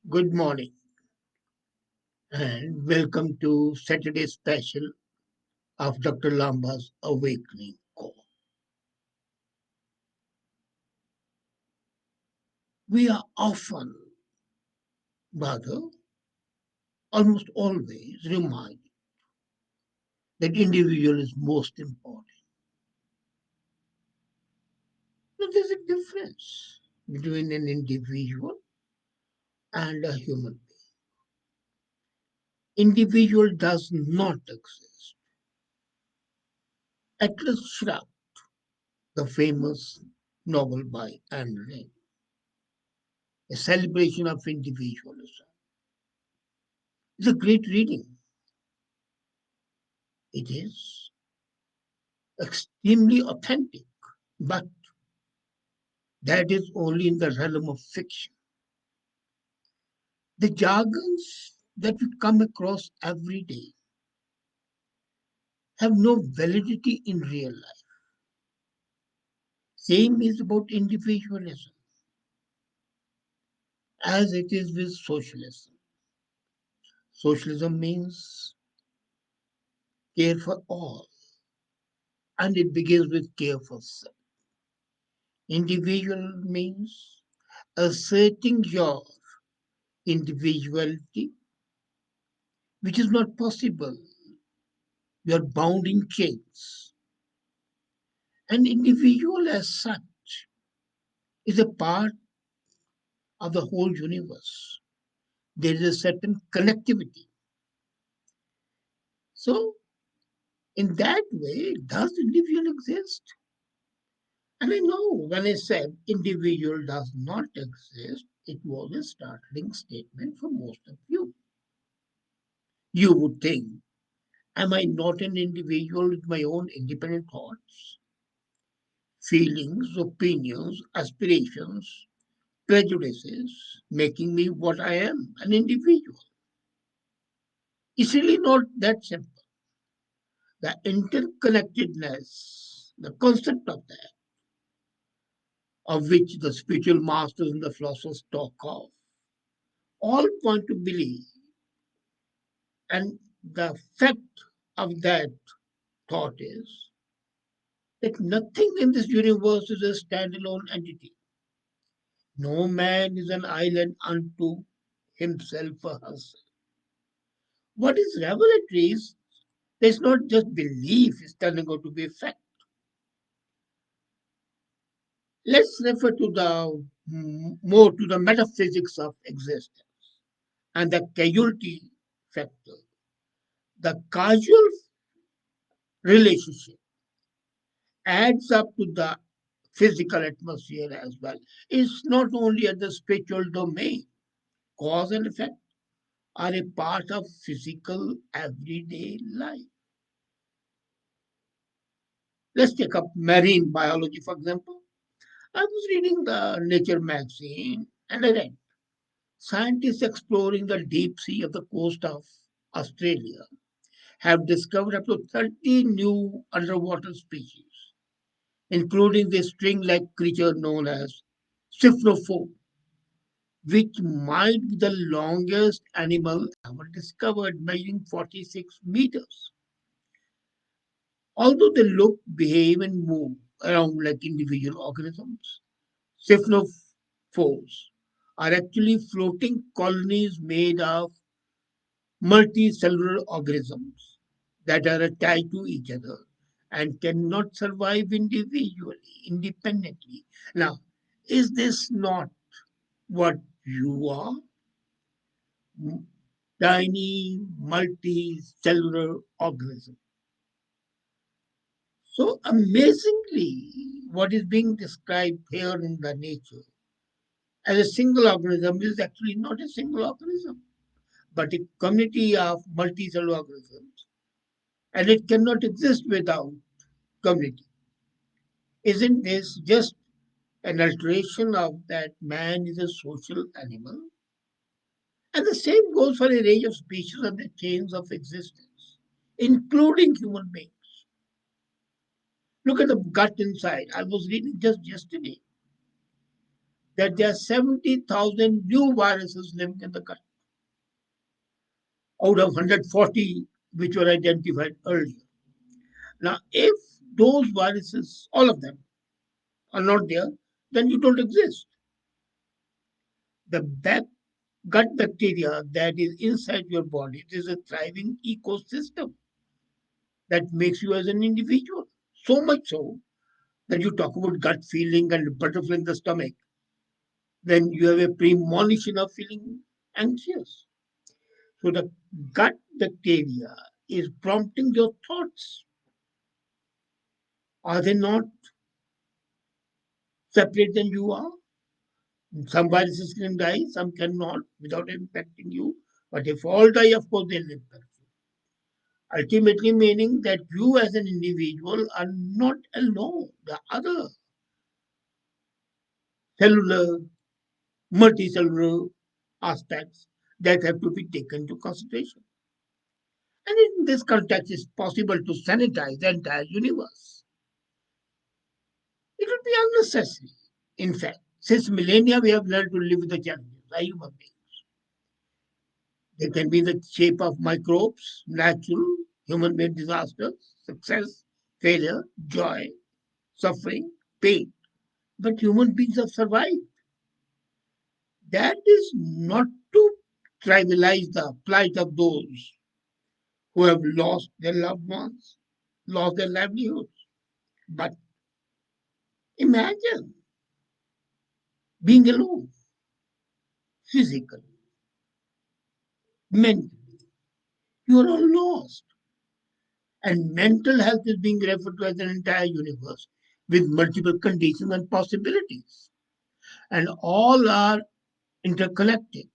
Good morning and welcome to Saturday special of Dr. Lamba's Awakening Call. We are often, rather, almost always reminded that individual is most important. But there's a difference between an individual and a human being. Individual does not exist. Atlas Shrugged, the famous novel by Anne Rand, a celebration of individualism. It's a great reading. It is extremely authentic, but that is only in the realm of fiction. The jargons that we come across every day have no validity in real life. Same is about individualism as it is with socialism. Socialism means care for all, and it begins with care for self. Individual means asserting your individuality, which is not possible. You are bound in chains. An individual, as such, is a part of the whole universe. There is a certain connectivity. So, in that way, does individual exist? And I know when I said individual does not exist, it was a startling statement for most of you. You would think, am I not an individual with my own independent thoughts, feelings, opinions, aspirations, prejudices, making me what I am, an individual? It's really not that simple. The interconnectedness, the concept of that, of which the spiritual masters and the philosophers talk of, all point to believe. And the fact of that thought is that nothing in this universe is a standalone entity. No man is an island unto himself or herself. What is revelatory is there's not just belief, it's turning out to be a fact. Let's refer to the more to the metaphysics of existence and the causality factor. The causal relationship adds up to the physical atmosphere as well. It's not only at the spiritual domain. Cause and effect are a part of physical everyday life. Let's take up marine biology, for example. I was reading the Nature magazine and I read scientists exploring the deep sea of the coast of Australia have discovered up to 30 new underwater species, including the string-like creature known as syphnophore, which might be the longest animal ever discovered, measuring 46 meters. Although they look, behave, and move around like individual organisms, syphnophores are actually floating colonies made of multicellular organisms that are attached to each other and cannot survive individually, independently. Now, is this not what you are? Tiny multicellular organism. So amazingly, what is being described here in the nature as a single organism is actually not a single organism, but a community of multicellular organisms. And it cannot exist without community. Isn't this just an alteration of that man is a social animal? And the same goes for a range of species on the chains of existence, including human beings. Look at the gut inside. I was reading just yesterday that there are 70,000 new viruses living in the country out of 140 which were identified earlier. Now, if those viruses, all of them, are not there, then you don't exist. The gut bacteria that is inside your body is a thriving ecosystem that makes you as an individual. So much so that you talk about gut feeling and butterfly in the stomach, then you have a premonition of feeling anxious. So the gut bacteria is prompting your thoughts. Are they not separate than you are? Some viruses can die, some cannot without impacting you. But if all die, of course, they'll impact you. Ultimately, meaning that you as an individual are not alone. The other cellular, multicellular aspects that have to be taken into consideration. And in this context, it's possible to sanitize the entire universe. It would be unnecessary. In fact, since millennia, we have learned to live with the challenges. Are human beings? They can be in the shape of microbes, natural, human-made disasters, success, failure, joy, suffering, pain. But human beings have survived. That is not to trivialize the plight of those who have lost their loved ones, lost their livelihoods. But imagine being alone, physically, mentally. You are all lost. And mental health is being referred to as an entire universe with multiple conditions and possibilities. And all are interconnected.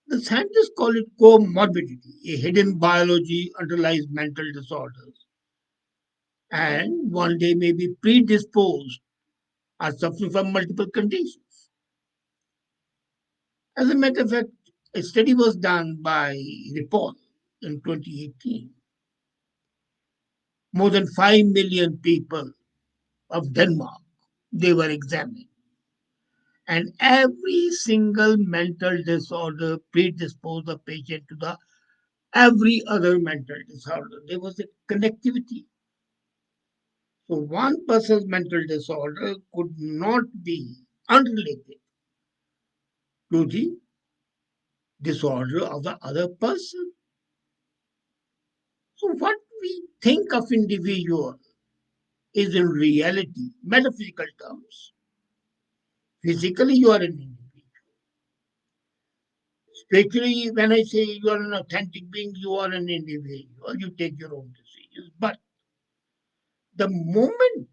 The scientists call it comorbidity, a hidden biology underlies mental disorders. And one day may be predisposed or suffering from multiple conditions. As a matter of fact, a study was done by Report in 2018. More than 5 million people of Denmark, they were examined. And every single mental disorder predisposed the patient to the every other mental disorder. There was a connectivity. So one person's mental disorder could not be unrelated to the disorder of the other person. So what we think of individual is in reality, metaphysical terms. Physically, you are an individual. Spiritually, when I say you are an authentic being, you are an individual. You take your own decisions. But the moment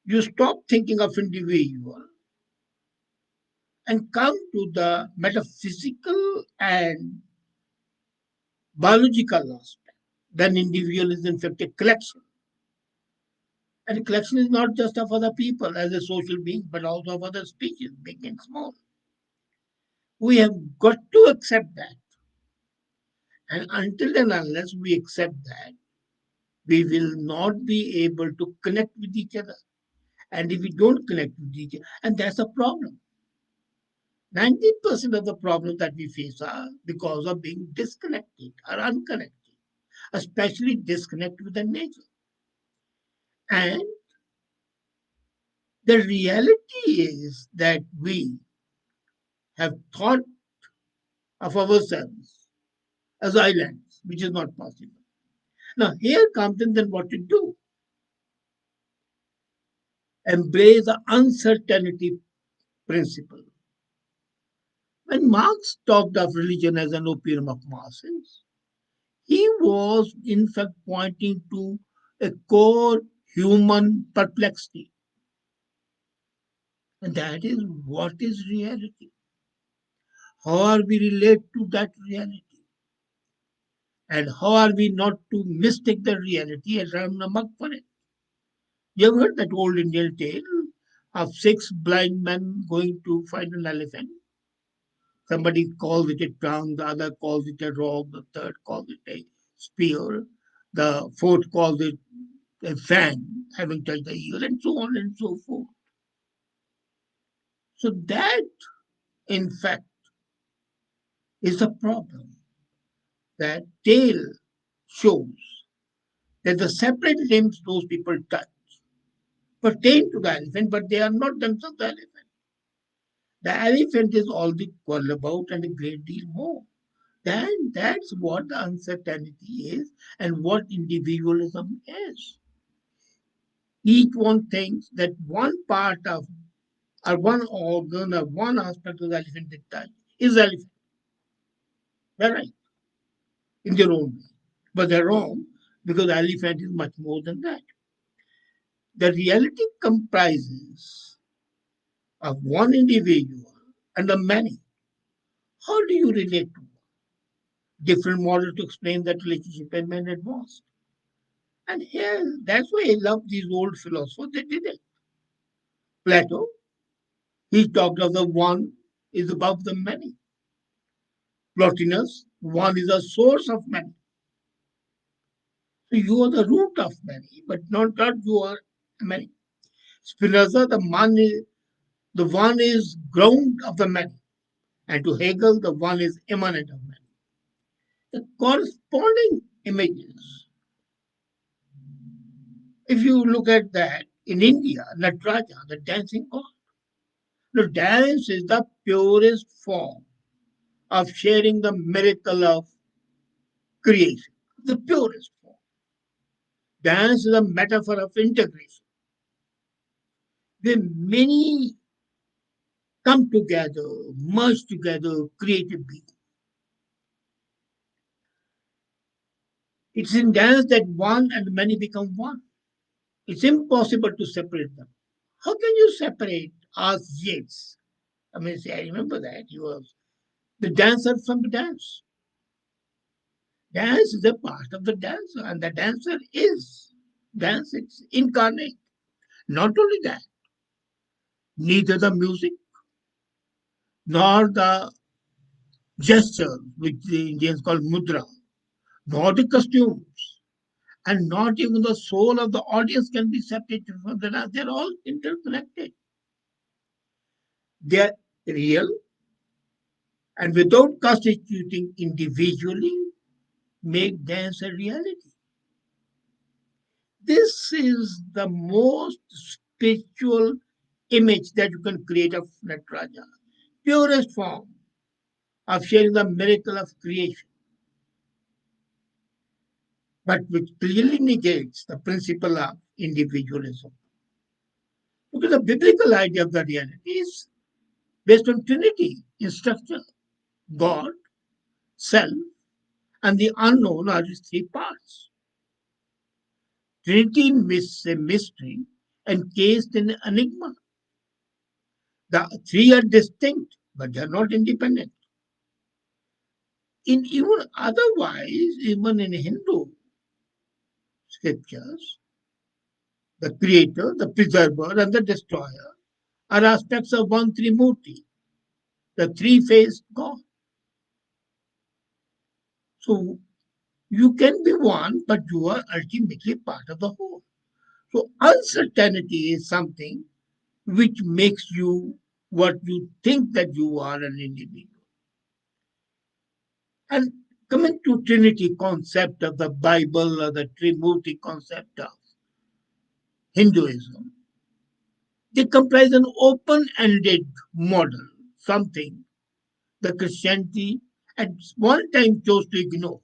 you stop thinking of individual and come to the metaphysical and biological aspect, then individual is in fact a collection. And a collection is not just of other people as a social being, but also of other species, big and small. We have got to accept that. And until and unless we accept that, we will not be able to connect with each other. And if we don't connect with each other, and that's a problem. 90% of the problems that we face are because of being disconnected or unconnected, especially disconnected with the nature. And the reality is that we have thought of ourselves as islands, which is not possible. Now, here comes in then what to do. Embrace the uncertainty principle. When Marx talked of religion as an opium of masses, he was in fact pointing to a core human perplexity. And that is what is reality? How are we relate to that reality? And how are we not to mistake the reality and run amok for it? You ever heard that old Indian tale of six blind men going to find an elephant? Somebody calls it a trunk, the other calls it a rock, the third calls it a spear, the fourth calls it a fan having touched the ear, and so on and so forth. So that, in fact, is the problem. That tail shows that the separate limbs those people touch pertain to the elephant, but they are not themselves the elephant. The elephant is all the all about and a great deal more. Then that's what the uncertainty is and what individualism is. Each one thinks that one part of or one organ or one aspect of the elephant they touch is elephant. They're right in their own way. But they're wrong because the elephant is much more than that. The reality comprises of one individual and the many. How do you relate to different models to explain that relationship and men advanced? And here, that's why I love these old philosophers. They did it. Plato, he talked of the one is above the many. Plotinus, one is a source of many. So you are the root of many, but not that you are many. Spinoza, the one is ground of the many. And to Hegel, the one is immanent of many. The corresponding images, if you look at that, in India, Nataraja, the dancing god, the dance is the purest form of sharing the miracle of creation, the purest form. Dance is a metaphor of integration, where many come together, merge together, create a being. It's in dance that one and many become one. It's impossible to separate them. How can you separate us Yates? I mean, see, I remember that he was the dancer from the dance. Dance is a part of the dancer, and the dancer is dance. It's incarnate. Not only that, neither the music nor the gesture, which the Indians call mudra, nor the costumes, and not even the soul of the audience can be separated from the dance. They're all interconnected. They are real, and without constituting individually, make dance a reality. This is the most spiritual image that you can create of Nataraja, purest form of sharing the miracle of creation, but which clearly negates the principle of individualism. Because the biblical idea of the reality is based on Trinity in structure. God, self, and the unknown are its three parts. Trinity is a mystery encased in an enigma. The three are distinct, but they are not independent. In even otherwise, even in Hindu scriptures, the creator, the preserver, and the destroyer are aspects of one Trimurti, the three-faced God. So you can be one, but you are ultimately part of the whole. So uncertainty is something which makes you what you think that you are an individual. And coming to Trinity concept of the Bible or the Trimurti concept of Hinduism, they comprise an open-ended model, something the Christianity at one time chose to ignore.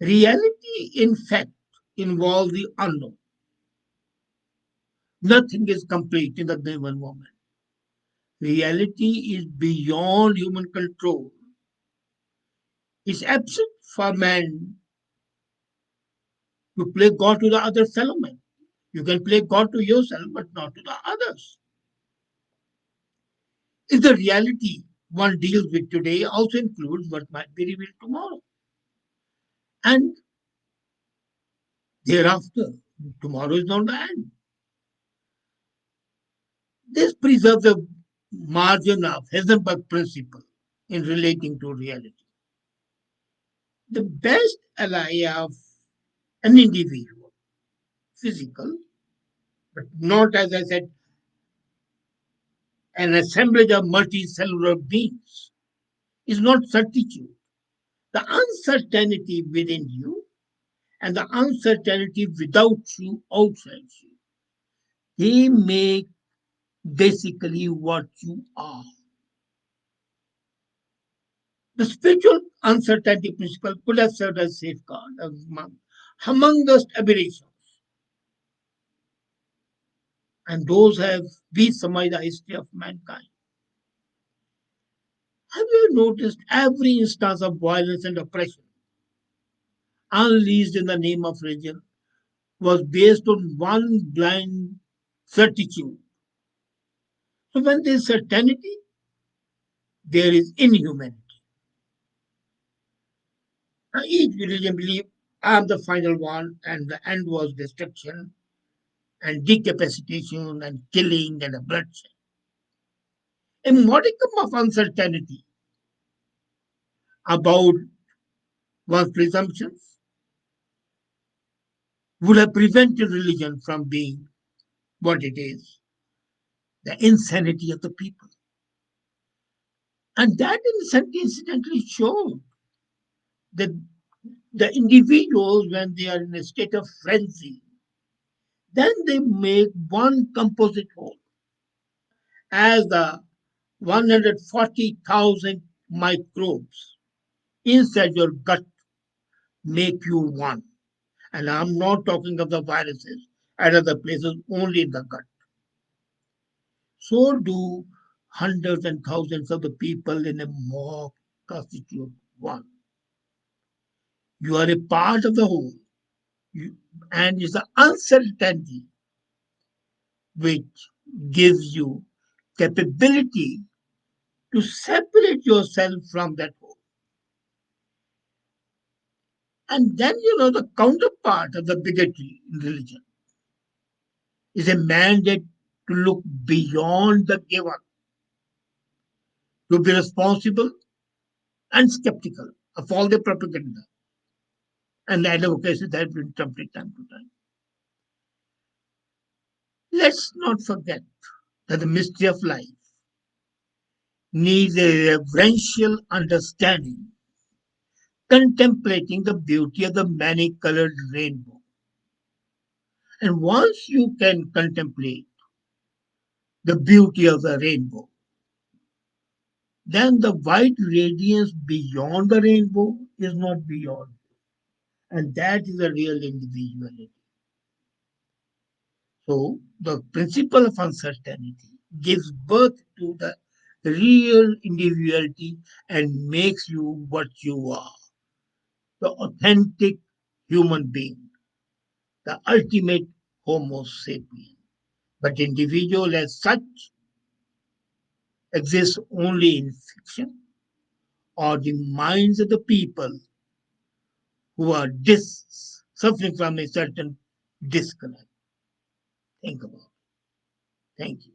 Reality, in fact, involves the unknown. Nothing is complete in the given moment. Reality is beyond human control. It's absent for man to play God to the other fellow man. You can play God to yourself, but not to the others. If the reality one deals with today also includes what might be revealed tomorrow. And thereafter, tomorrow is not the end. This preserves a margin of Heisenberg principle in relating to reality. The best ally of an individual physical, but not, as I said, an assemblage of multicellular beings, is not certitude. The uncertainty within you and the uncertainty without you outside you, they make basically what you are. The spiritual uncertainty principle could have served as safeguard among those aberrations, and those have we summarize the history of mankind. Have you noticed every instance of violence and oppression unleashed in the name of religion was based on one blind certitude? So when there is certainty, there is inhumanity. Now, each religion believed I am the final one, and the end was destruction and decapitation and killing and bloodshed. A modicum of uncertainty about one's presumptions would have prevented religion from being what it is, the insanity of the people. And that insanity incidentally showed that the individuals, when they are in a state of frenzy, then they make one composite whole as the 140,000 microbes inside your gut make you one. And I'm not talking of the viruses at other places, only in the gut. So do hundreds and thousands of the people in a mob constitute one. You are a part of the whole. You, and it's the uncertainty which gives you capability to separate yourself from that whole. And then, the counterpart of the bigotry in religion is a mandate to look beyond the given, to be responsible and skeptical of all the propaganda and the advocacy that has been trumped time to time. Let's not forget that the mystery of life needs a reverential understanding, contemplating the beauty of the many colored rainbow. And once you can contemplate the beauty of the rainbow, then the white radiance beyond the rainbow is not beyond. And that is a real individuality. So the principle of uncertainty gives birth to the real individuality and makes you what you are, the authentic human being, the ultimate Homo sapien. But individual as such exists only in fiction or the minds of the people who are suffering from a certain disconnect. Think about it. Thank you.